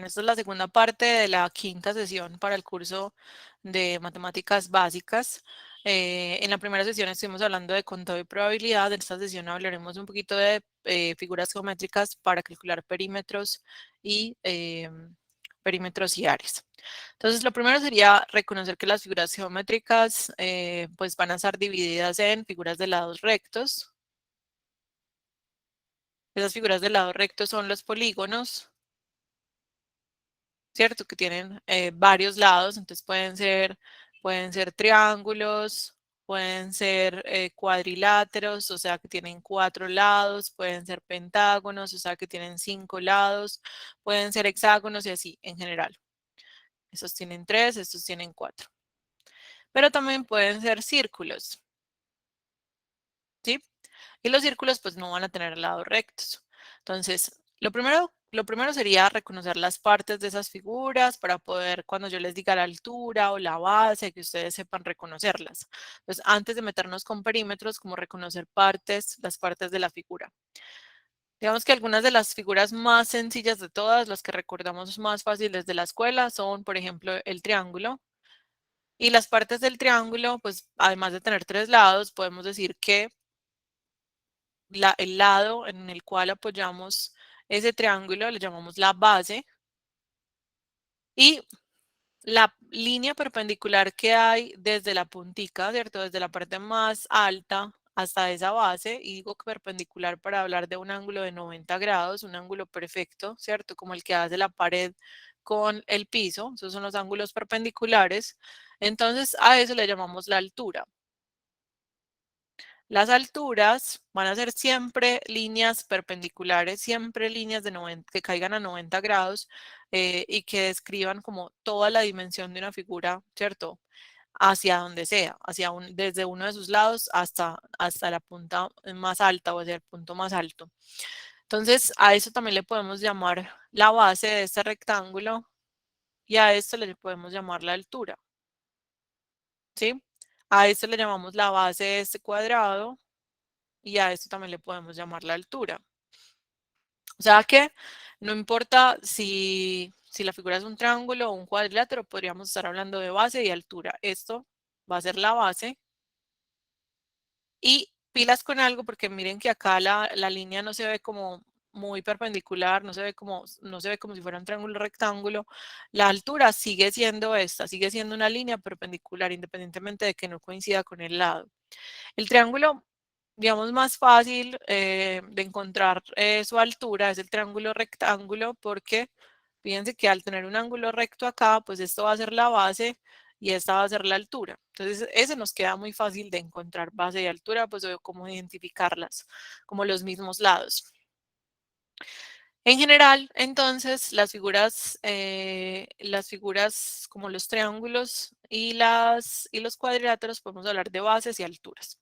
Esta es la segunda parte de la quinta sesión para el curso de matemáticas básicas. En la primera sesión estuvimos hablando de contado y probabilidad. En esta sesión hablaremos un poquito de figuras geométricas para calcular perímetros y áreas. Entonces, lo primero sería reconocer que las figuras geométricas pues van a estar divididas en figuras de lados rectos. Esas figuras de lados rectos son los polígonos, ¿cierto? Que tienen varios lados, entonces pueden ser triángulos, pueden ser cuadriláteros, o sea que tienen 4 lados, pueden ser pentágonos, o sea que tienen 5 lados, pueden ser hexágonos y así en general. Estos tienen 3, estos tienen 4. Pero también pueden ser círculos, ¿sí? Y los círculos pues no van a tener lados rectos. Entonces, lo primero sería reconocer las partes de esas figuras para poder, cuando yo les diga la altura o la base, que ustedes sepan reconocerlas. Entonces, antes de meternos con perímetros, como reconocer partes, las partes de la figura. Digamos que algunas de las figuras más sencillas de todas, las que recordamos más fáciles de la escuela, son, por ejemplo, el triángulo. Y las partes del triángulo, pues además de tener 3 lados, podemos decir que el lado en el cual apoyamos ese triángulo le llamamos la base y la línea perpendicular que hay desde la puntica, ¿cierto? Desde la parte más alta hasta esa base, y digo que perpendicular para hablar de un ángulo de 90 grados, un ángulo perfecto, ¿cierto? Como el que hace la pared con el piso, esos son los ángulos perpendiculares. Entonces a eso le llamamos la altura. Las alturas van a ser siempre líneas perpendiculares, siempre líneas de 90, que caigan a 90 grados y que describan como toda la dimensión de una figura, ¿cierto? Hacia donde sea, desde uno de sus lados hasta la punta más alta o hacia el punto más alto. Entonces, a eso también le podemos llamar la base de este rectángulo y a esto le podemos llamar la altura, ¿sí? A esto le llamamos la base de este cuadrado y a esto también le podemos llamar la altura. O sea que no importa si la figura es un triángulo o un cuadrilátero, podríamos estar hablando de base y altura. Esto va a ser la base. Y pilas con algo porque miren que acá la línea no se ve como muy perpendicular, no se ve como si fuera un triángulo rectángulo. La altura sigue siendo esta, sigue siendo una línea perpendicular independientemente de que no coincida con el lado. El triángulo, digamos, más fácil de encontrar su altura es el triángulo rectángulo porque fíjense que al tener un ángulo recto acá, pues esto va a ser la base y esta va a ser la altura. Entonces, ese nos queda muy fácil de encontrar base y altura, pues o cómo identificarlas como los mismos lados. En general, entonces, las figuras como los triángulos y los cuadriláteros, podemos hablar de bases y alturas.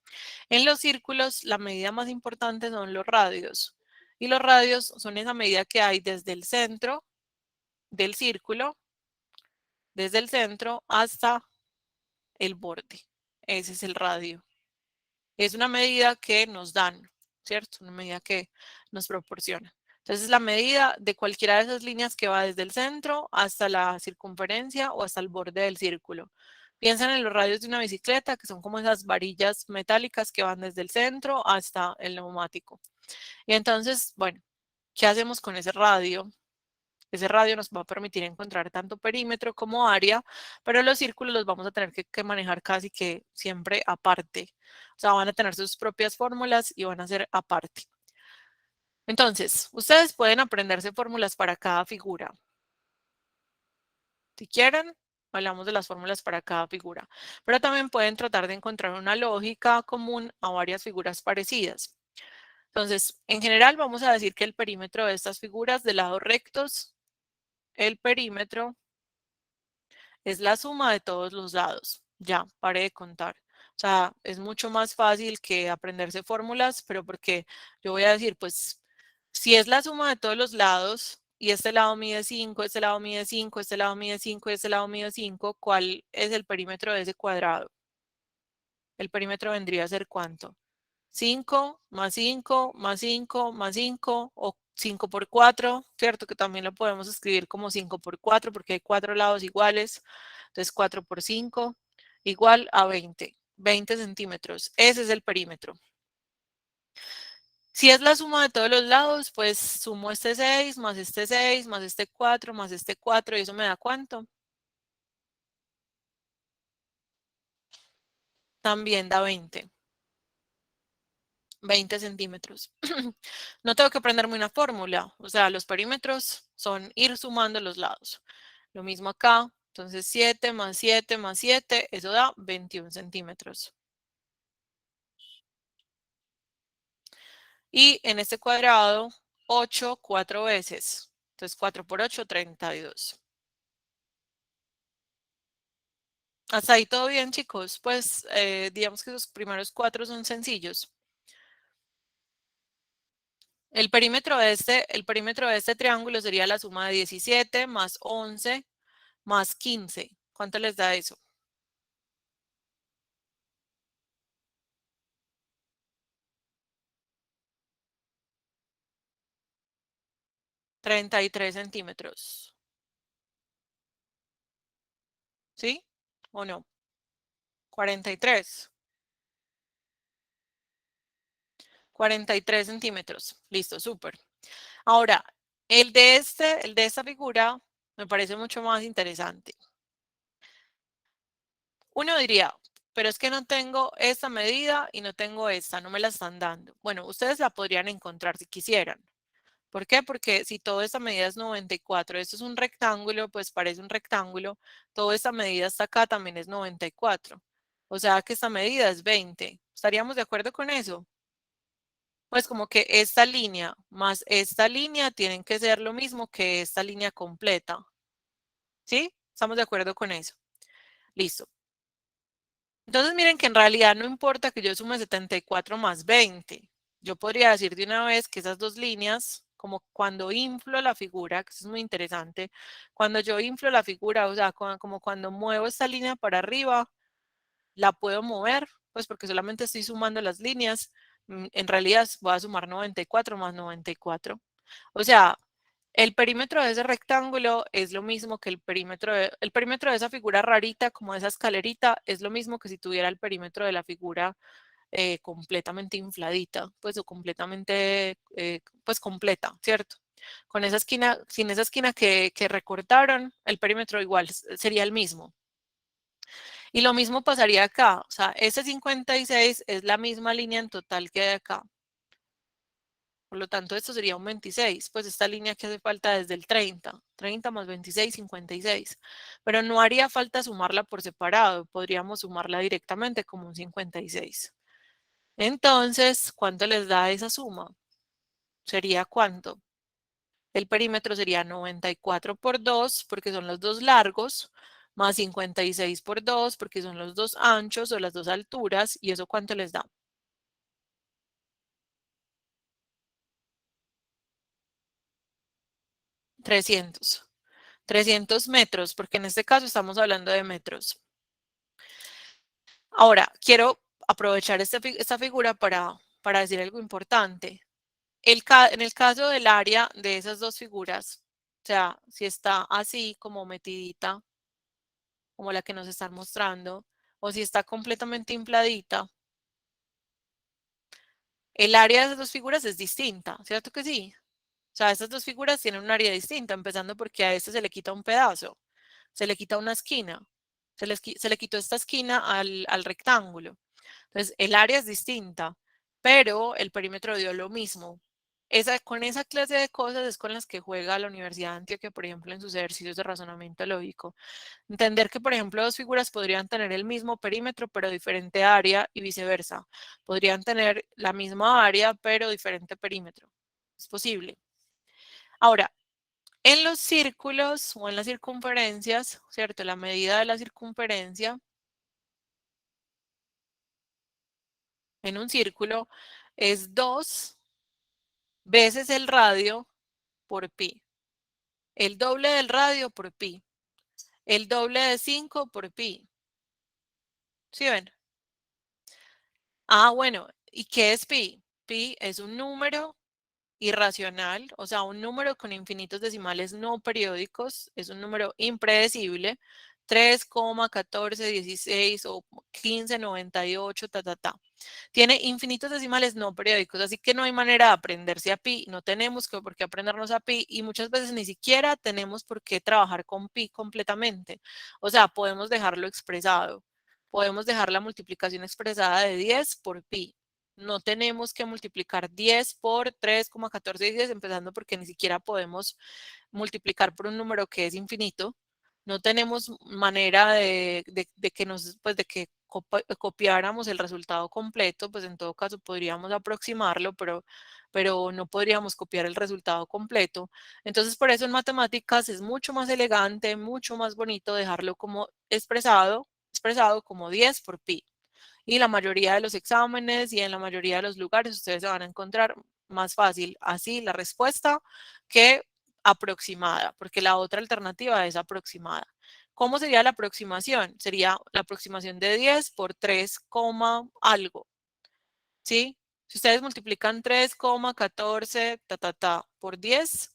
En los círculos, la medida más importante son los radios. Y los radios son esa medida que hay desde el centro del círculo, desde el centro hasta el borde. Ese es el radio. Es una medida que nos dan, ¿cierto? Una medida que nos proporciona. Entonces, la medida de cualquiera de esas líneas que va desde el centro hasta la circunferencia o hasta el borde del círculo. Piensan en los radios de una bicicleta, que son como esas varillas metálicas que van desde el centro hasta el neumático. Y entonces, bueno, ¿qué hacemos con ese radio? Ese radio nos va a permitir encontrar tanto perímetro como área, pero los círculos los vamos a tener que manejar casi que siempre aparte. O sea, van a tener sus propias fórmulas y van a ser aparte. Entonces, ustedes pueden aprenderse fórmulas para cada figura. Si quieren, hablamos de las fórmulas para cada figura, pero también pueden tratar de encontrar una lógica común a varias figuras parecidas. Entonces, en general vamos a decir que el perímetro de estas figuras de lados rectos, el perímetro es la suma de todos los lados. Ya, pare de contar. O sea, es mucho más fácil que aprenderse fórmulas, pero porque yo voy a decir, pues, si es la suma de todos los lados y este lado mide 5, este lado mide 5, este lado mide 5 y este lado mide 5, ¿cuál es el perímetro de ese cuadrado? El perímetro vendría a ser ¿cuánto? 5 más 5 más 5 más 5 o 5 por 4, ¿cierto? Que también lo podemos escribir como 5 por 4 porque hay 4 lados iguales. Entonces 4 por 5 igual a 20. 20 centímetros. Ese es el perímetro. Si es la suma de todos los lados, pues sumo este 6 más este 6 más este 4 más este 4 y eso me da ¿cuánto? También da 20. 20 centímetros. No tengo que aprenderme una fórmula, o sea, los perímetros son ir sumando los lados. Lo mismo acá, entonces 7 más 7 más 7, eso da 21 centímetros. Y en este cuadrado, 8 4 veces. Entonces 4 por 8, 32. Hasta ahí todo bien, chicos. Pues digamos que los primeros 4 son sencillos. El perímetro de este triángulo sería la suma de 17 más 11 más 15. ¿Cuánto les da eso? 33 centímetros. ¿Sí? ¿O no? 43. 43 centímetros. Listo, súper. Ahora, el de esta figura me parece mucho más interesante. Uno diría, pero es que no tengo esta medida y no tengo esta, no me la están dando. Bueno, ustedes la podrían encontrar si quisieran. ¿Por qué? Porque si toda esta medida es 94, esto es un rectángulo, pues parece un rectángulo, toda esta medida hasta acá también es 94. O sea que esta medida es 20. ¿Estaríamos de acuerdo con eso? Pues como que esta línea más esta línea tienen que ser lo mismo que esta línea completa. ¿Sí? ¿Estamos de acuerdo con eso? Listo. Entonces miren que en realidad no importa que yo sume 74 más 20. Yo podría decir de una vez que esas dos líneas, como cuando inflo la figura, que eso es muy interesante, cuando yo inflo la figura, o sea, como cuando muevo esta línea para arriba, la puedo mover, pues porque solamente estoy sumando las líneas. En realidad voy a sumar 94 más 94. O sea, el perímetro de ese rectángulo es lo mismo que el perímetro de esa figura rarita, como esa escalerita, es lo mismo que si tuviera el perímetro de la figura completamente infladita, pues o completamente, pues completa, ¿cierto? Con esa esquina, sin esa esquina que recortaron, el perímetro igual sería el mismo. Y lo mismo pasaría acá, o sea, ese 56 es la misma línea en total que hay acá. Por lo tanto, esto sería un 26, pues esta línea que hace falta desde el 30. 30 más 26, 56. Pero no haría falta sumarla por separado, podríamos sumarla directamente como un 56. Entonces, ¿cuánto les da esa suma? ¿Sería cuánto? El perímetro sería 94 por 2, porque son los dos largos, más 56 por 2, porque son los dos anchos o las dos alturas, ¿y eso cuánto les da? 300. 300 metros, porque en este caso estamos hablando de metros. Ahora, quiero aprovechar esta figura para decir algo importante. En el caso del área de esas dos figuras, o sea, si está así como metidita, como la que nos están mostrando, o si está completamente infladita, el área de esas dos figuras es distinta, ¿cierto que sí? O sea, estas dos figuras tienen un área distinta, empezando porque a este se le quita un pedazo, se le quita una esquina, se le quitó esta esquina al rectángulo. Entonces, el área es distinta, pero el perímetro dio lo mismo. Con esa clase de cosas es con las que juega la Universidad de Antioquia, por ejemplo, en sus ejercicios de razonamiento lógico. Entender que, por ejemplo, dos figuras podrían tener el mismo perímetro, pero diferente área y viceversa. Podrían tener la misma área, pero diferente perímetro. Es posible. Ahora, en los círculos o en las circunferencias, ¿cierto? La medida de la circunferencia en un círculo es 2 veces el radio por pi. El doble del radio por pi. El doble de 5 por pi. ¿Sí ven? Ah, bueno, ¿y qué es pi? Pi es un número irracional, o sea, un número con infinitos decimales no periódicos, es un número impredecible, 3,1416 o 1598, Tiene infinitos decimales no periódicos, así que no hay manera de aprenderse a pi, no tenemos por qué aprendernos a pi y muchas veces ni siquiera tenemos por qué trabajar con pi completamente. O sea, podemos dejarlo expresado, podemos dejar la multiplicación expresada de 10 por pi. No tenemos que multiplicar 10 por 3,1410, empezando porque ni siquiera podemos multiplicar por un número que es infinito. No tenemos manera de que nos, pues de que copiáramos el resultado completo, pues en todo caso podríamos aproximarlo, pero no podríamos copiar el resultado completo. Entonces, por eso en matemáticas es mucho más elegante, mucho más bonito dejarlo como expresado como 10 por pi. Y la mayoría de los exámenes y en la mayoría de los lugares ustedes se van a encontrar más fácil así la respuesta que aproximada, porque la otra alternativa es aproximada. ¿Cómo sería la aproximación? Sería la aproximación de 10 por 3, algo, ¿sí? Si ustedes multiplican 3,14 por 10,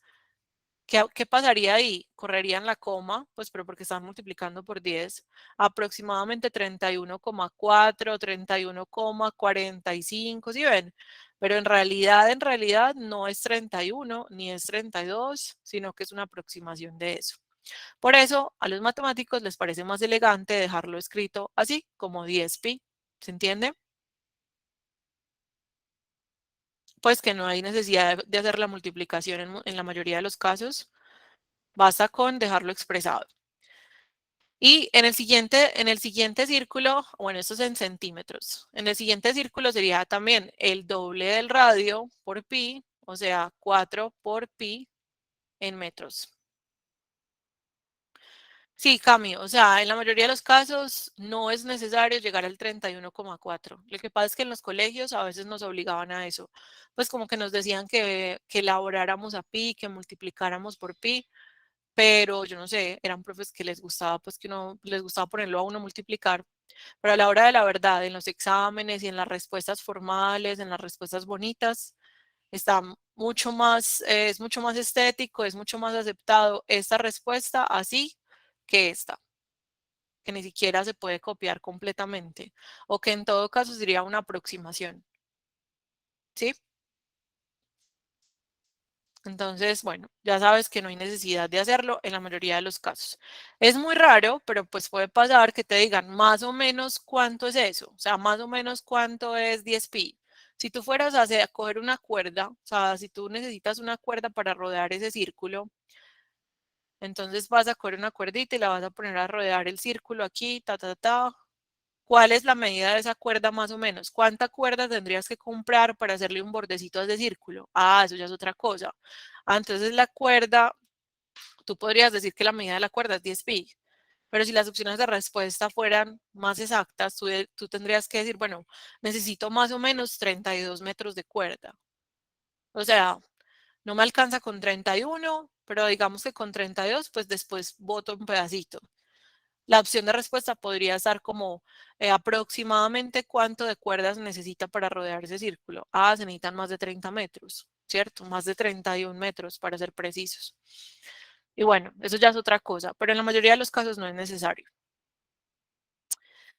¿qué pasaría ahí? Correrían la coma, pues pero porque están multiplicando por 10, aproximadamente 31,4, 31,45, ¿sí ven? Pero en realidad no es 31 ni es 32, sino que es una aproximación de eso. Por eso a los matemáticos les parece más elegante dejarlo escrito así, como 10pi. ¿Se entiende? Pues que no hay necesidad de hacer la multiplicación en la mayoría de los casos, basta con dejarlo expresado. Y en el siguiente círculo, bueno, esto es en centímetros. En el siguiente círculo sería también el doble del radio por pi, o sea, 4 por pi en metros. Sí, Cami, o sea, en la mayoría de los casos no es necesario llegar al 31,4. Lo que pasa es que en los colegios a veces nos obligaban a eso, pues como que nos decían que elaboráramos a pi, que multiplicáramos por pi, pero yo no sé, eran profes que les gustaba, pues que uno les gustaba ponerlo a uno a multiplicar, pero a la hora de la verdad, en los exámenes y en las respuestas formales, en las respuestas bonitas, está mucho más, es mucho más estético, es mucho más aceptado esta respuesta así que esta, que ni siquiera se puede copiar completamente, o que en todo caso sería una aproximación, ¿sí? Entonces, bueno, ya sabes que no hay necesidad de hacerlo en la mayoría de los casos. Es muy raro, pero pues puede pasar que te digan más o menos cuánto es eso, o sea, más o menos cuánto es 10pi. Si tú fueras a coger una cuerda, o sea, si tú necesitas una cuerda para rodear ese círculo, entonces vas a coger una cuerdita y la vas a poner a rodear el círculo aquí, ¿Cuál es la medida de esa cuerda más o menos? ¿Cuánta cuerda tendrías que comprar para hacerle un bordecito a ese círculo? Ah, eso ya es otra cosa. Ah, entonces la cuerda, tú podrías decir que la medida de la cuerda es 10pi, pero si las opciones de respuesta fueran más exactas, tú tendrías que decir, bueno, necesito más o menos 32 metros de cuerda. O sea, no me alcanza con 31, pero digamos que con 32, pues después boto un pedacito. La opción de respuesta podría estar como aproximadamente cuánto de cuerdas necesita para rodear ese círculo. Ah, se necesitan más de 30 metros, ¿cierto? Más de 31 metros para ser precisos. Y bueno, eso ya es otra cosa, pero en la mayoría de los casos no es necesario.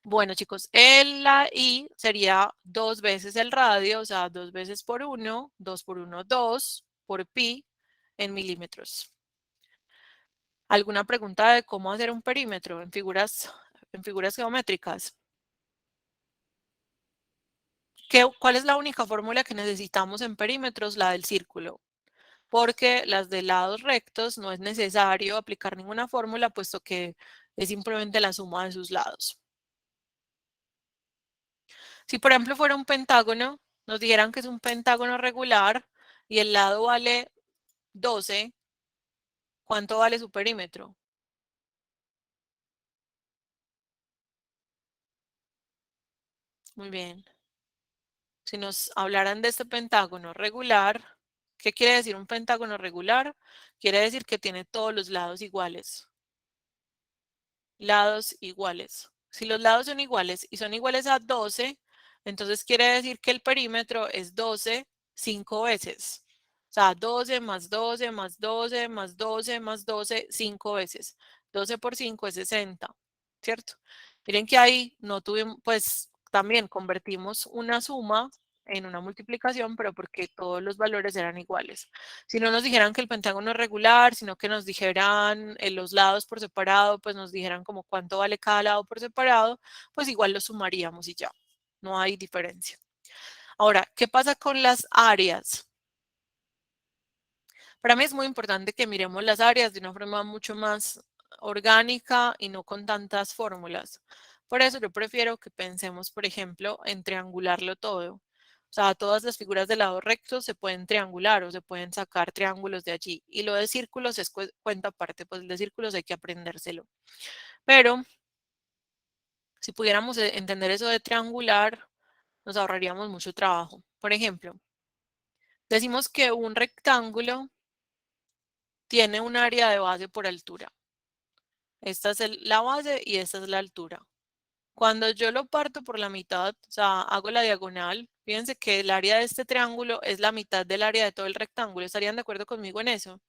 Bueno, chicos, la I sería 2 veces el radio, o sea, 2 veces por 1, 2 por 1, 2 por pi en milímetros. ¿Alguna pregunta de cómo hacer un perímetro en figuras geométricas? ¿Cuál es la única fórmula que necesitamos en perímetros? La del círculo, porque las de lados rectos no es necesario aplicar ninguna fórmula, puesto que es simplemente la suma de sus lados. Si por ejemplo fuera un pentágono, nos dijeran que es un pentágono regular y el lado vale 12, ¿cuánto vale su perímetro? Muy bien. Si nos hablaran de este pentágono regular, ¿qué quiere decir un pentágono regular? Quiere decir que tiene todos los lados iguales. Lados iguales. Si los lados son iguales y son iguales a 12, entonces quiere decir que el perímetro es 12 5 veces. O sea, 12 más 12 más 12 más 12 más 12, 5 veces. 12 por 5 es 60, ¿cierto? Miren que ahí no tuvimos, pues también convertimos una suma en una multiplicación, pero porque todos los valores eran iguales. Si no nos dijeran que el pentágono es regular, sino que nos dijeran los lados por separado, pues nos dijeran como cuánto vale cada lado por separado, pues igual lo sumaríamos y ya. No hay diferencia. Ahora, ¿qué pasa con las áreas? Para mí es muy importante que miremos las áreas de una forma mucho más orgánica y no con tantas fórmulas. Por eso yo prefiero que pensemos, por ejemplo, en triangularlo todo. O sea, todas las figuras de lado recto se pueden triangular o se pueden sacar triángulos de allí. Y lo de círculos es cuenta aparte, pues el de círculos hay que aprendérselo. Pero si pudiéramos entender eso de triangular, nos ahorraríamos mucho trabajo. Por ejemplo, decimos que un rectángulo tiene un área de base por altura. Esta es la base y esta es la altura. Cuando yo lo parto por la mitad, o sea, hago la diagonal, fíjense que el área de este triángulo es la mitad del área de todo el rectángulo. ¿Estarían de acuerdo conmigo en eso? O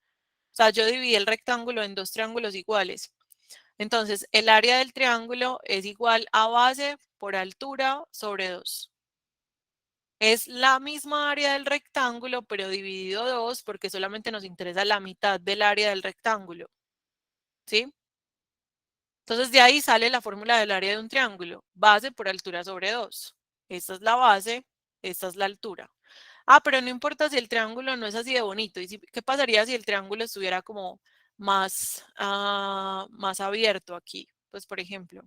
sea, yo dividí el rectángulo en dos triángulos iguales. Entonces, el área del triángulo es igual a base por altura sobre 2. Es la misma área del rectángulo, pero dividido 2 porque solamente nos interesa la mitad del área del rectángulo. ¿Sí? Entonces de ahí sale la fórmula del área de un triángulo, base por altura sobre 2. Esta es la base, esta es la altura. Ah, pero no importa si el triángulo no es así de bonito. ¿Qué pasaría si el triángulo estuviera como más, más abierto aquí? Pues por ejemplo,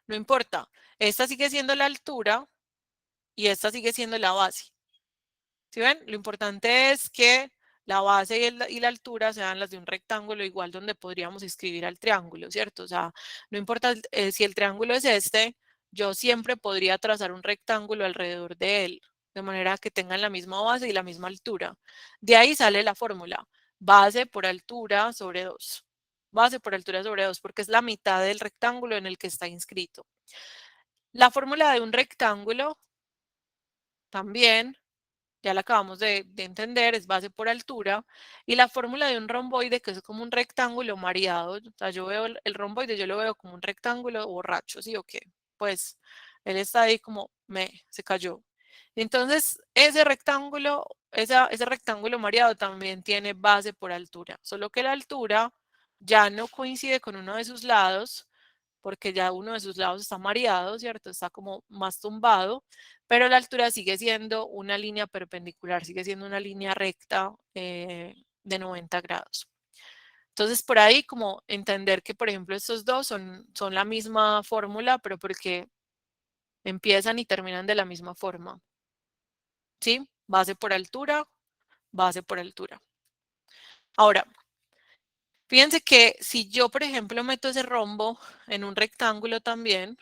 no importa. Esta sigue siendo la altura y esta sigue siendo la base. ¿Sí ven? Lo importante es que la base y la altura sean las de un rectángulo igual donde podríamos escribir al triángulo, ¿cierto? O sea, no importa si el triángulo es este, yo siempre podría trazar un rectángulo alrededor de él, de manera que tengan la misma base y la misma altura. De ahí sale la fórmula, base por altura sobre 2. Base por altura sobre 2, porque es la mitad del rectángulo en el que está inscrito. La fórmula de un rectángulo también ya la acabamos de entender, es base por altura, y la fórmula de un romboide, que es como un rectángulo mareado, o sea, yo veo el romboide, yo lo veo como un rectángulo borracho, ¿sí o qué? Pues él está ahí como, se cayó. Entonces, ese rectángulo, ese rectángulo mareado también tiene base por altura, solo que la altura ya no coincide con uno de sus lados, porque ya uno de sus lados está mareado, ¿cierto? Está como más tumbado, pero la altura sigue siendo una línea perpendicular, sigue siendo una línea recta de 90 grados. Entonces, por ahí como entender que, por ejemplo, estos dos son la misma fórmula, pero porque empiezan y terminan de la misma forma. ¿Sí? Base por altura, base por altura. Ahora, fíjense que si yo, por ejemplo, meto ese rombo en un rectángulo también,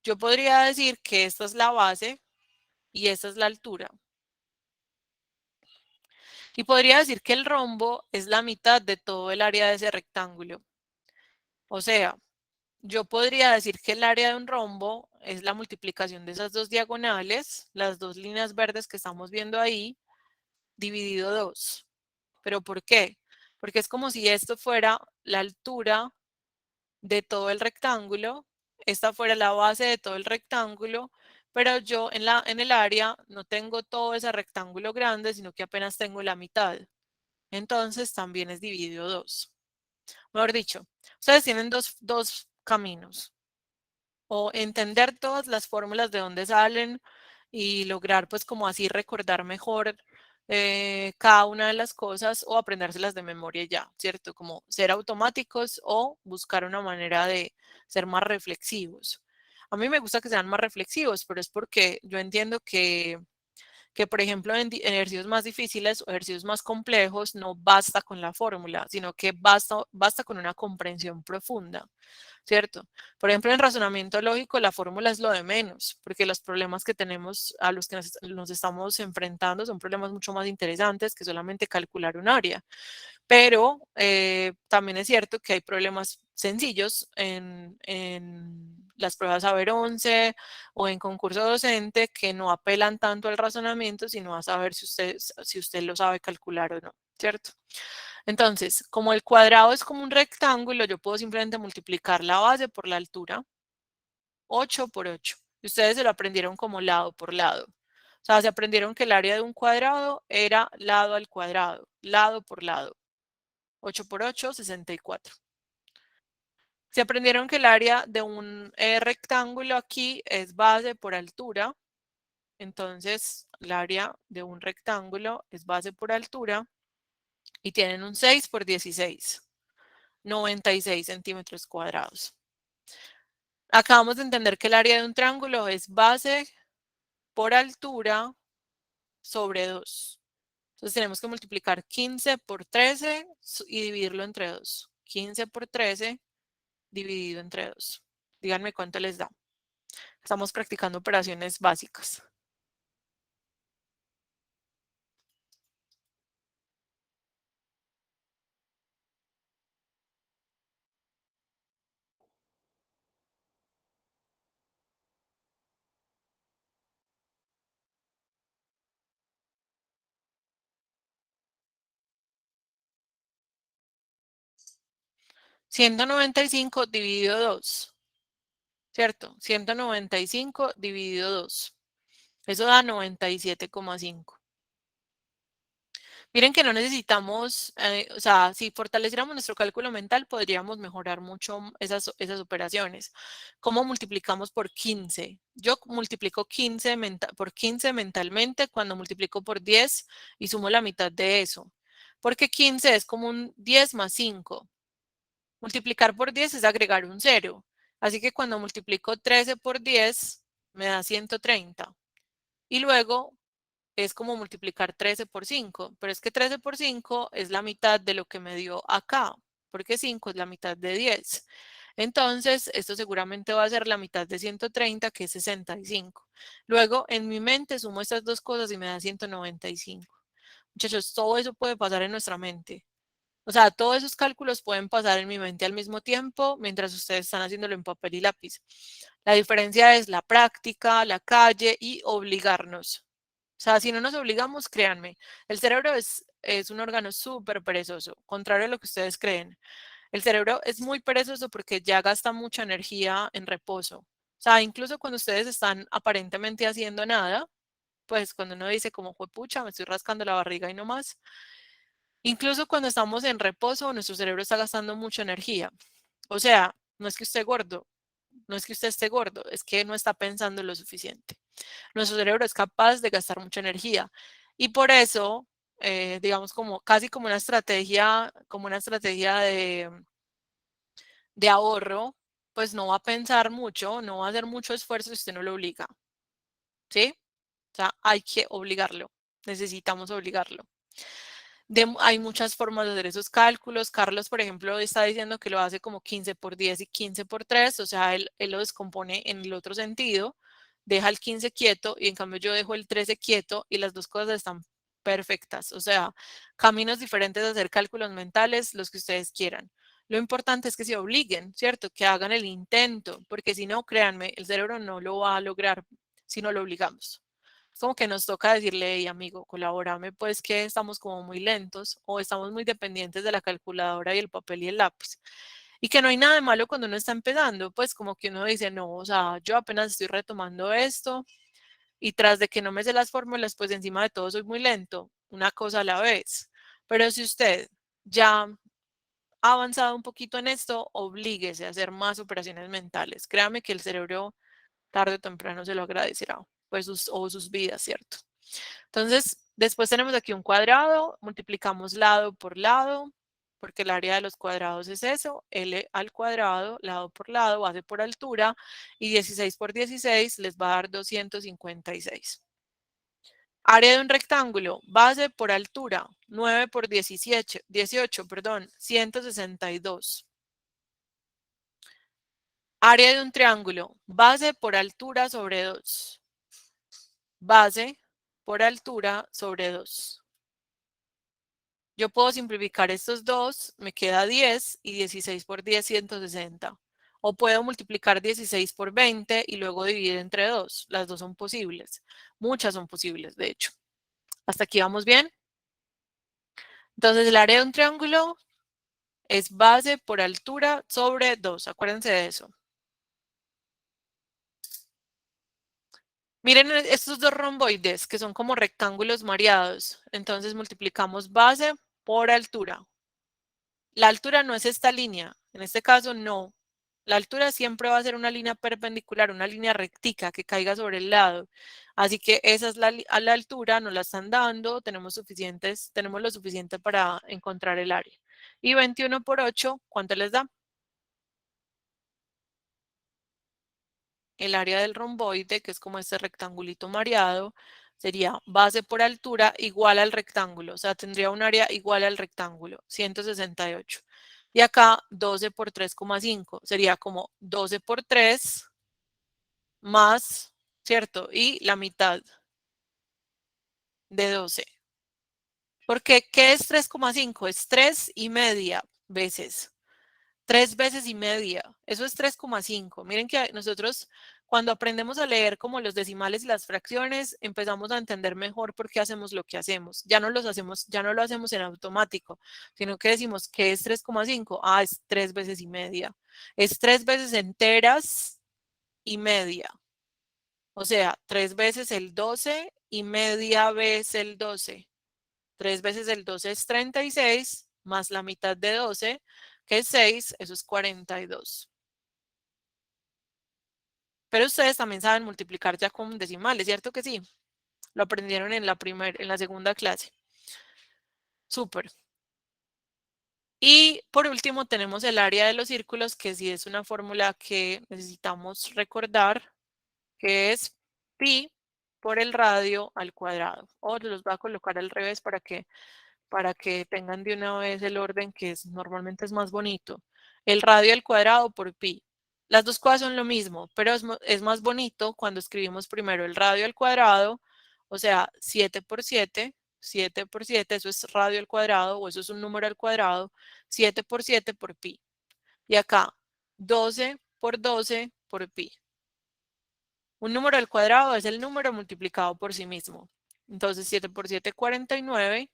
yo podría decir que esta es la base y esta es la altura. Y podría decir que el rombo es la mitad de todo el área de ese rectángulo. O sea, yo podría decir que el área de un rombo es la multiplicación de esas dos diagonales, las dos líneas verdes que estamos viendo ahí, dividido 2. ¿Pero por qué? Porque es como si esto fuera la altura de todo el rectángulo, esta fuera la base de todo el rectángulo, pero yo en el área no tengo todo ese rectángulo grande, sino que apenas tengo la mitad. Entonces también es dividido 2. Mejor dicho, ustedes tienen dos caminos. O entender todas las fórmulas de dónde salen y lograr pues como así recordar mejor cada una de las cosas o aprendérselas de memoria ya, ¿cierto? Como ser automáticos o buscar una manera de ser más reflexivos. A mí me gusta que sean más reflexivos, pero es porque yo entiendo que por ejemplo, en ejercicios más difíciles o ejercicios más complejos, no basta con la fórmula, sino que basta con una comprensión profunda. ¿cierto? Por ejemplo, en razonamiento lógico, la fórmula es lo de menos, porque los problemas que tenemos a los que nos estamos enfrentando son problemas mucho más interesantes que solamente calcular un área. Pero también es cierto que hay problemas sencillos en las pruebas Saber 11 o en concurso docente que no apelan tanto al razonamiento, sino a saber si usted lo sabe calcular o no, ¿cierto? Entonces, como el cuadrado es como un rectángulo, yo puedo simplemente multiplicar la base por la altura, 8 por 8. Y ustedes se lo aprendieron como lado por lado. O sea, se aprendieron que el área de un cuadrado era lado al cuadrado, lado por lado. 8 por 8, 64. Se aprendieron que el área de un rectángulo aquí es base por altura. Entonces, el área de un rectángulo es base por altura y tienen un 6 por 16. 96 centímetros cuadrados. Acabamos de entender que el área de un triángulo es base por altura sobre 2. Entonces tenemos que multiplicar 15 por 13 y dividirlo entre 2. 15 por 13 dividido entre 2. Díganme cuánto les da. Estamos practicando operaciones básicas. 195 dividido 2, ¿cierto? 195 dividido 2. Eso da 97,5. Miren que no necesitamos, o sea, si fortaleciéramos nuestro cálculo mental, podríamos mejorar mucho esas operaciones. ¿Cómo multiplicamos por 15? Yo multiplico 15 por 15 mentalmente cuando multiplico por 10 y sumo la mitad de eso. Porque 15 es como un 10 más 5. Multiplicar por 10 es agregar un 0. Así que cuando multiplico 13 por 10, me da 130. Y luego es como multiplicar 13 por 5, pero es que 13 por 5 es la mitad de lo que me dio acá, porque 5 es la mitad de 10. Entonces, esto seguramente va a ser la mitad de 130, que es 65. Luego, en mi mente sumo estas dos cosas y me da 195. Muchachos, todo eso puede pasar en nuestra mente. O sea, todos esos cálculos pueden pasar en mi mente al mismo tiempo mientras ustedes están haciéndolo en papel y lápiz. La diferencia es la práctica, la calle y obligarnos. O sea, si no nos obligamos, créanme, el cerebro es un órgano súper perezoso, contrario a lo que ustedes creen. El cerebro es muy perezoso porque ya gasta mucha energía en reposo. O sea, incluso cuando ustedes están aparentemente haciendo nada, pues cuando uno dice como, pucha, me estoy rascando la barriga y no más. Incluso cuando estamos en reposo, nuestro cerebro está gastando mucha energía. O sea, no es que esté gordo, no es que usted esté gordo, es que no está pensando lo suficiente. Nuestro cerebro es capaz de gastar mucha energía y por eso, digamos como casi como una estrategia de ahorro, pues no va a pensar mucho, no va a hacer mucho esfuerzo si usted no lo obliga, ¿sí? O sea, hay que obligarlo, necesitamos obligarlo. Hay muchas formas de hacer esos cálculos. Carlos, por ejemplo, está diciendo que lo hace como 15 por 10 y 15 por 3, o sea, él lo descompone en el otro sentido, deja el 15 quieto y en cambio yo dejo el 13 quieto y las dos cosas están perfectas. O sea, caminos diferentes de hacer cálculos mentales, los que ustedes quieran. Lo importante es que se obliguen, ¿cierto? Que hagan el intento, porque si no, créanme, el cerebro no lo va a lograr si no lo obligamos. Es como que nos toca decirle, hey, amigo, colabórame, pues que estamos como muy lentos o estamos muy dependientes de la calculadora y el papel y el lápiz. Y que no hay nada de malo cuando uno está empezando, pues como que uno dice, no, o sea, yo apenas estoy retomando esto y tras de que no me sé las fórmulas, pues encima de todo soy muy lento, una cosa a la vez. Pero si usted ya ha avanzado un poquito en esto, oblíguese a hacer más operaciones mentales. Créame que el cerebro tarde o temprano se lo agradecerá, pues o sus vidas, ¿cierto? Entonces, después tenemos aquí un cuadrado, multiplicamos lado por lado, porque el área de los cuadrados es eso, L al cuadrado, lado por lado, base por altura, y 16 por 16 les va a dar 256. Área de un rectángulo, base por altura, 9 por 18, perdón, 162. Área de un triángulo, base por altura sobre 2. Base por altura sobre 2. Yo puedo simplificar estos dos, me queda 10 y 16 por 10, 160. O puedo multiplicar 16 por 20 y luego dividir entre 2. Las dos son posibles. Muchas son posibles, de hecho. ¿Hasta aquí vamos bien? Entonces, el área de un triángulo es base por altura sobre 2. Acuérdense de eso. Miren estos dos romboides que son como rectángulos mareados. Entonces multiplicamos base por altura. La altura no es esta línea. En este caso no. La altura siempre va a ser una línea perpendicular, una línea rectica que caiga sobre el lado. Así que esa es a la altura, nos la están dando, tenemos lo suficiente para encontrar el área. Y 21 por 8, ¿cuánto les da? El área del romboide, que es como este rectangulito mareado, sería base por altura igual al rectángulo. O sea, tendría un área igual al rectángulo, 168. Y acá 12 por 3,5. Sería como 12 por 3 más, ¿cierto? Y la mitad de 12. Porque, ¿qué es 3,5? Es 3,5 veces. 3 veces y media. Eso es 3,5. Miren que nosotros cuando aprendemos a leer como los decimales y las fracciones, empezamos a entender mejor por qué hacemos lo que hacemos. Ya no lo hacemos en automático, sino que decimos que es 3,5. Ah, es 3 veces y media. Es 3 veces enteras y media. O sea, 3 veces el 12 y media vez el 12. 3 veces el 12 es 36, más la mitad de 12, que es 6, eso es 42. Pero ustedes también saben multiplicar ya con decimales, ¿cierto que sí? Lo aprendieron en la segunda clase. Súper. Y por último tenemos el área de los círculos, que sí es una fórmula que necesitamos recordar, que es pi por el radio al cuadrado. O los voy a colocar al revés para que tengan de una vez el orden que normalmente es más bonito. El radio al cuadrado por pi. Las dos cosas son lo mismo, pero es más bonito cuando escribimos primero el radio al cuadrado, o sea, 7 por 7, 7 por 7, eso es radio al cuadrado o eso es un número al cuadrado, 7 por 7 por pi. Y acá, 12 por 12 por pi. Un número al cuadrado es el número multiplicado por sí mismo. Entonces, 7 por 7, 49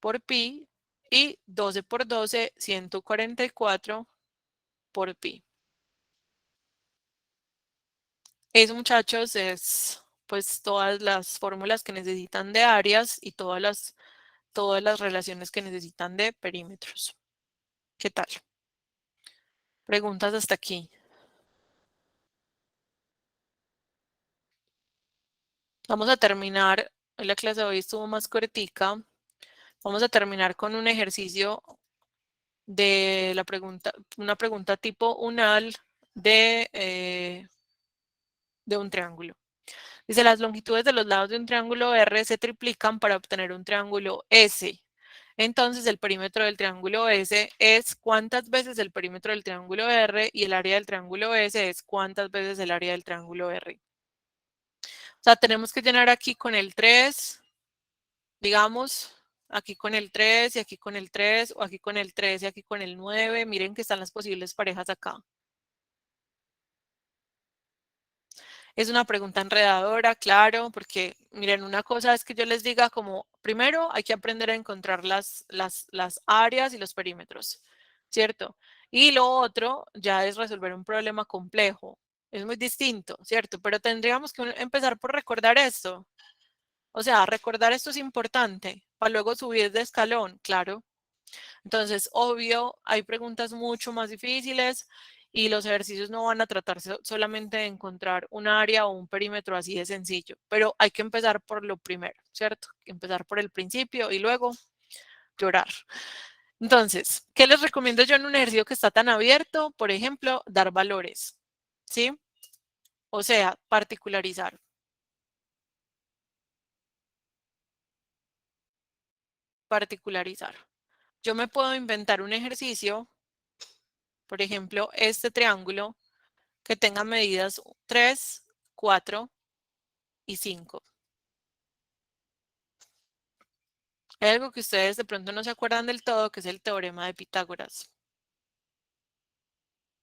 por pi y 12 por 12, 144 por pi. Eso, muchachos, es pues todas las fórmulas que necesitan de áreas y todas las relaciones que necesitan de perímetros. ¿Qué tal? Preguntas hasta aquí. Vamos a terminar, la clase de hoy estuvo más cortica. Vamos a terminar con un ejercicio de una pregunta tipo unal de un triángulo. Dice, las longitudes de los lados de un triángulo R se triplican para obtener un triángulo S. Entonces, el perímetro del triángulo S es cuántas veces el perímetro del triángulo R y el área del triángulo S es cuántas veces el área del triángulo R. O sea, tenemos que llenar aquí con el 3, digamos, aquí con el 3 y aquí con el 3, o aquí con el 3 y aquí con el 9. Miren que están las posibles parejas acá. Es una pregunta enredadora, claro, porque miren, una cosa es que yo les diga como, primero hay que aprender a encontrar las áreas y los perímetros, ¿cierto? Y lo otro ya es resolver un problema complejo. Es muy distinto, ¿cierto? Pero tendríamos que empezar por recordar esto. O sea, recordar esto es importante para luego subir de escalón, claro. Entonces, obvio, hay preguntas mucho más difíciles y los ejercicios no van a tratarse solamente de encontrar un área o un perímetro así de sencillo, pero hay que empezar por lo primero, ¿cierto? Empezar por el principio y luego llorar. Entonces, ¿qué les recomiendo yo en un ejercicio que está tan abierto? Por ejemplo, dar valores, ¿sí? O sea, particularizar. Particularizar. Yo me puedo inventar un ejercicio, por ejemplo, este triángulo, que tenga medidas 3, 4 y 5. Hay algo que ustedes de pronto no se acuerdan del todo, que es el teorema de Pitágoras.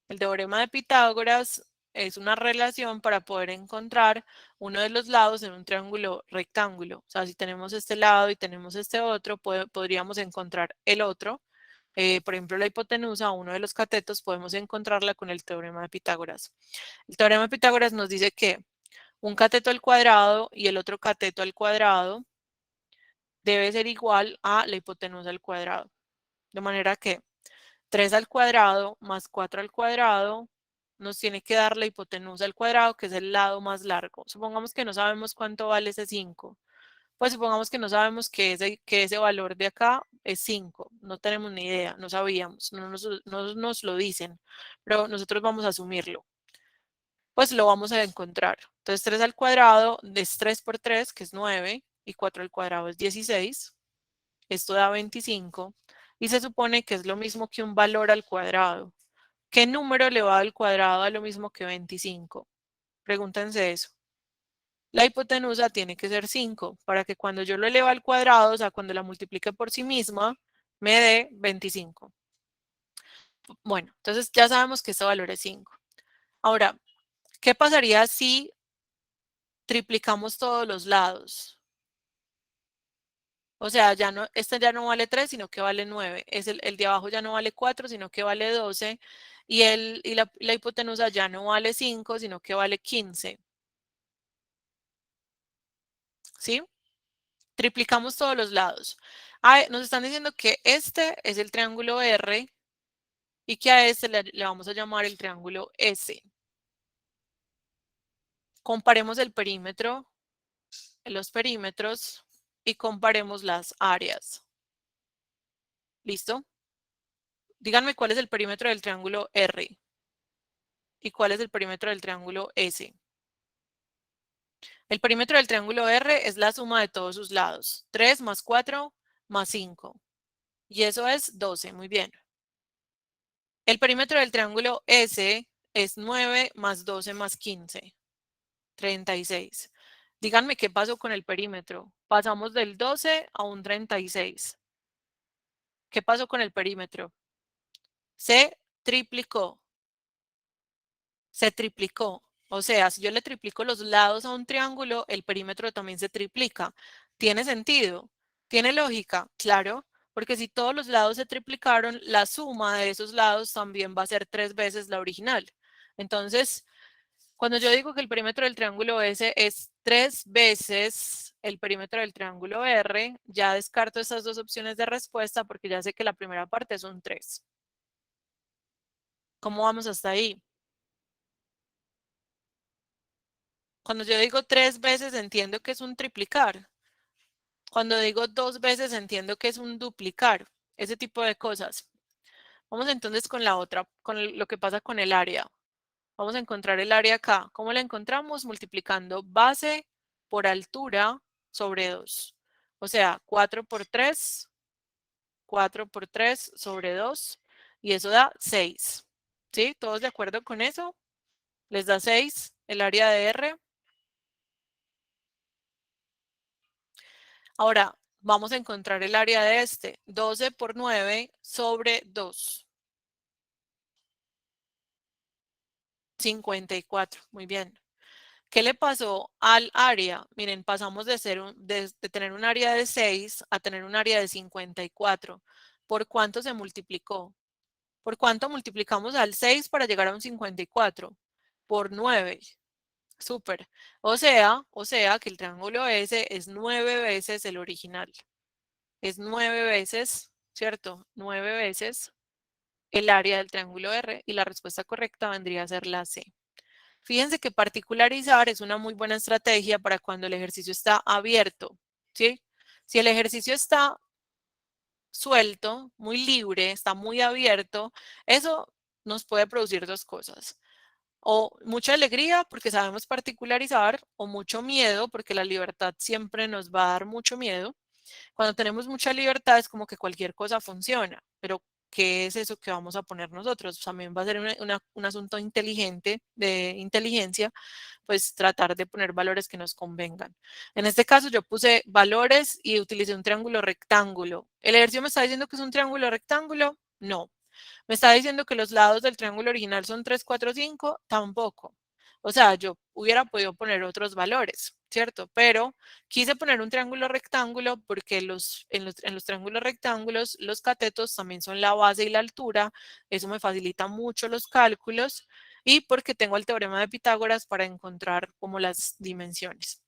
El teorema de Pitágoras es una relación para poder encontrar uno de los lados en un triángulo rectángulo. O sea, si tenemos este lado y tenemos este otro, podríamos encontrar el otro. Por ejemplo, la hipotenusa, uno de los catetos, podemos encontrarla con el teorema de Pitágoras. El teorema de Pitágoras nos dice que un cateto al cuadrado y el otro cateto al cuadrado debe ser igual a la hipotenusa al cuadrado. De manera que 3 al cuadrado más 4 al cuadrado nos tiene que dar la hipotenusa al cuadrado, que es el lado más largo. Supongamos que no sabemos cuánto vale ese 5. Pues supongamos que no sabemos que ese valor de acá es 5. No tenemos ni idea, no sabíamos, no nos lo dicen, pero nosotros vamos a asumirlo. Pues lo vamos a encontrar. Entonces 3 al cuadrado es 3 por 3, que es 9, y 4 al cuadrado es 16. Esto da 25 y se supone que es lo mismo que un valor al cuadrado. ¿Qué número elevado al cuadrado da lo mismo que 25? Pregúntense eso. La hipotenusa tiene que ser 5 para que cuando yo lo eleve al cuadrado, o sea, cuando la multiplique por sí misma, me dé 25. Bueno, entonces ya sabemos que este valor es 5. Ahora, ¿qué pasaría si triplicamos todos los lados? O sea, ya no, este ya no vale 3, sino que vale 9. El de abajo ya no vale 4, sino que vale 12. Y la hipotenusa ya no vale 5, sino que vale 15. ¿Sí? Triplicamos todos los lados. Nos están diciendo que este es el triángulo R y que a este le vamos a llamar el triángulo S. Comparemos el perímetro, los perímetros y comparemos las áreas. ¿Listo? Díganme cuál es el perímetro del triángulo R y cuál es el perímetro del triángulo S. El perímetro del triángulo R es la suma de todos sus lados. 3 más 4 más 5. Y eso es 12. Muy bien. El perímetro del triángulo S es 9 más 12 más 15. 36. Díganme qué pasó con el perímetro. Pasamos del 12 a un 36. ¿Qué pasó con el perímetro? Se triplicó. Se triplicó. O sea, si yo le triplico los lados a un triángulo, el perímetro también se triplica. ¿Tiene sentido? ¿Tiene lógica? Claro, porque si todos los lados se triplicaron, la suma de esos lados también va a ser 3 veces la original. Entonces, cuando yo digo que el perímetro del triángulo S es 3 veces el perímetro del triángulo R, ya descarto esas dos opciones de respuesta porque ya sé que la primera parte es un 3. ¿Cómo vamos hasta ahí? Cuando yo digo 3 veces entiendo que es un triplicar. Cuando digo 2 veces entiendo que es un duplicar. Ese tipo de cosas. Vamos entonces con la otra, con lo que pasa con el área. Vamos a encontrar el área acá. ¿Cómo la encontramos? Multiplicando base por altura sobre 2. O sea, 4 por 3, 4 por 3 sobre 2. Y eso da 6. ¿Sí? ¿Todos de acuerdo con eso? Les da 6 el área de R. Ahora, vamos a encontrar el área de este. 12 por 9 sobre 2. 54. Muy bien. ¿Qué le pasó al área? Miren, pasamos de tener un área de 6 a tener un área de 54. ¿Por cuánto se multiplicó? ¿Por cuánto multiplicamos al 6 para llegar a un 54? Por 9. Súper. O sea que el triángulo S es 9 veces el original. Es 9 veces, ¿cierto? 9 veces el área del triángulo R y la respuesta correcta vendría a ser la C. Fíjense que particularizar es una muy buena estrategia para cuando el ejercicio está abierto, ¿sí? Si el ejercicio está suelto, muy libre, está muy abierto, eso nos puede producir dos cosas. O mucha alegría porque sabemos particularizar, o mucho miedo porque la libertad siempre nos va a dar mucho miedo. Cuando tenemos mucha libertad es como que cualquier cosa funciona, pero qué es eso que vamos a poner nosotros. También va a ser un asunto inteligente, de inteligencia, pues tratar de poner valores que nos convengan. En este caso yo puse valores y utilicé un triángulo rectángulo. ¿El ejercicio me está diciendo que es un triángulo rectángulo? No. ¿Me está diciendo que los lados del triángulo original son 3, 4, 5? Tampoco. O sea, yo hubiera podido poner otros valores, ¿cierto? Pero quise poner un triángulo rectángulo porque en los triángulos rectángulos los catetos también son la base y la altura. Eso me facilita mucho los cálculos y porque tengo el teorema de Pitágoras para encontrar como las dimensiones.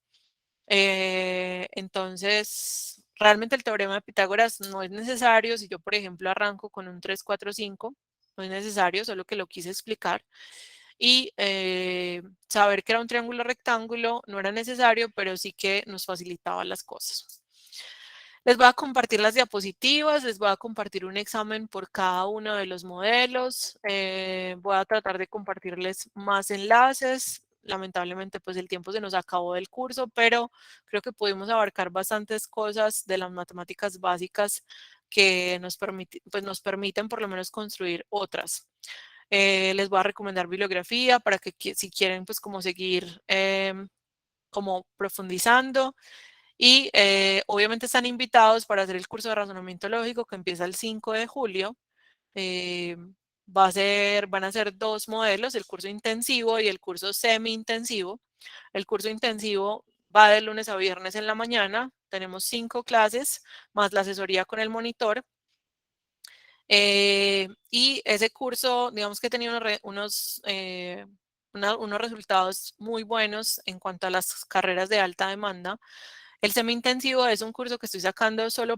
Entonces, realmente el teorema de Pitágoras no es necesario. Si yo, por ejemplo, arranco con un 3, 4, 5, no es necesario, solo que lo quise explicar. Y saber que era un triángulo rectángulo no era necesario, pero sí que nos facilitaba las cosas. Les voy a compartir las diapositivas, les voy a compartir un examen por cada uno de los modelos. Voy a tratar de compartirles más enlaces. Lamentablemente, pues el tiempo se nos acabó del curso, pero creo que pudimos abarcar bastantes cosas de las matemáticas básicas que nos permiten por lo menos construir otras. Les voy a recomendar bibliografía para que si quieren pues como seguir como profundizando. Y obviamente están invitados para hacer el curso de razonamiento lógico que empieza el 5 de julio. Eh, van a ser dos modelos, el curso intensivo y el curso semi-intensivo. El curso intensivo va de lunes a viernes en la mañana. Tenemos 5 clases más la asesoría con el monitor. Y ese curso, digamos que he tenido unos resultados muy buenos en cuanto a las carreras de alta demanda. El semi-intensivo es un curso que estoy sacando solo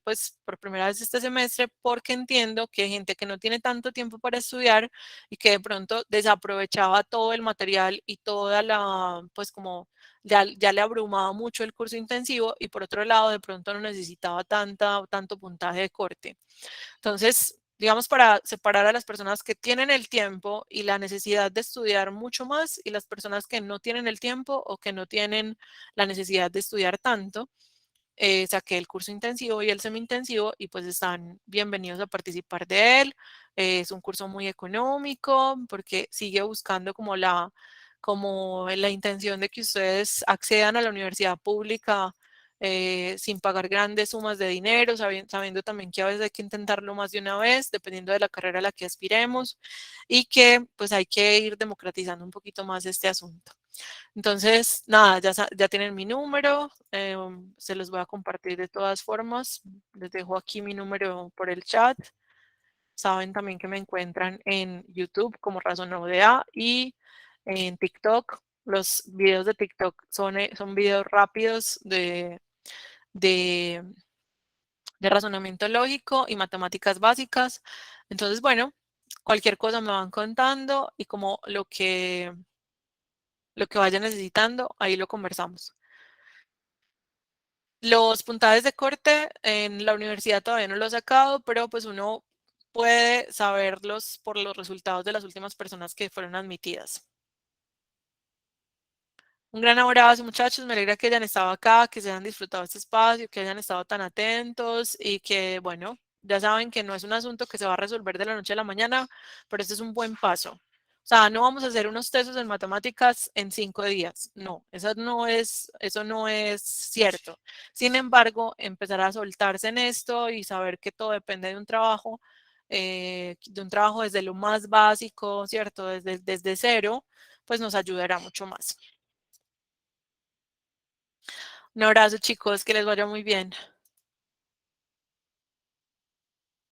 pues por primera vez este semestre porque entiendo que hay gente que no tiene tanto tiempo para estudiar y que de pronto desaprovechaba todo el material y toda la, pues como ya le abrumaba mucho el curso intensivo y por otro lado de pronto no necesitaba tanto puntaje de corte. Entonces, digamos, para separar a las personas que tienen el tiempo y la necesidad de estudiar mucho más y las personas que no tienen el tiempo o que no tienen la necesidad de estudiar tanto, saqué el curso intensivo y el semi-intensivo y pues están bienvenidos a participar de él. Es un curso muy económico porque sigue buscando como la intención de que ustedes accedan a la universidad pública sin pagar grandes sumas de dinero, sabiendo también que a veces hay que intentarlo más de una vez, dependiendo de la carrera a la que aspiremos, y que pues hay que ir democratizando un poquito más este asunto. Entonces, nada, ya tienen mi número, se los voy a compartir de todas formas. Les dejo aquí mi número por el chat. Saben también que me encuentran en YouTube como Razón ODA y en TikTok. Los videos de TikTok son videos rápidos de, de razonamiento lógico y matemáticas básicas. Entonces, bueno, cualquier cosa me van contando y como lo que vaya necesitando, ahí lo conversamos. Los puntajes de corte en la universidad todavía no los he sacado, pero pues uno puede saberlos por los resultados de las últimas personas que fueron admitidas. Un gran abrazo, muchachos. Me alegra que hayan estado acá, que se hayan disfrutado este espacio, que hayan estado tan atentos y que, bueno, ya saben que no es un asunto que se va a resolver de la noche a la mañana, pero este es un buen paso. O sea, no vamos a hacer unos testos en matemáticas en 5 días. No, eso no es cierto. Sin embargo, empezar a soltarse en esto y saber que todo depende de un trabajo desde lo más básico, ¿cierto? Desde cero, pues nos ayudará mucho más. Un abrazo, chicos, que les vaya muy bien.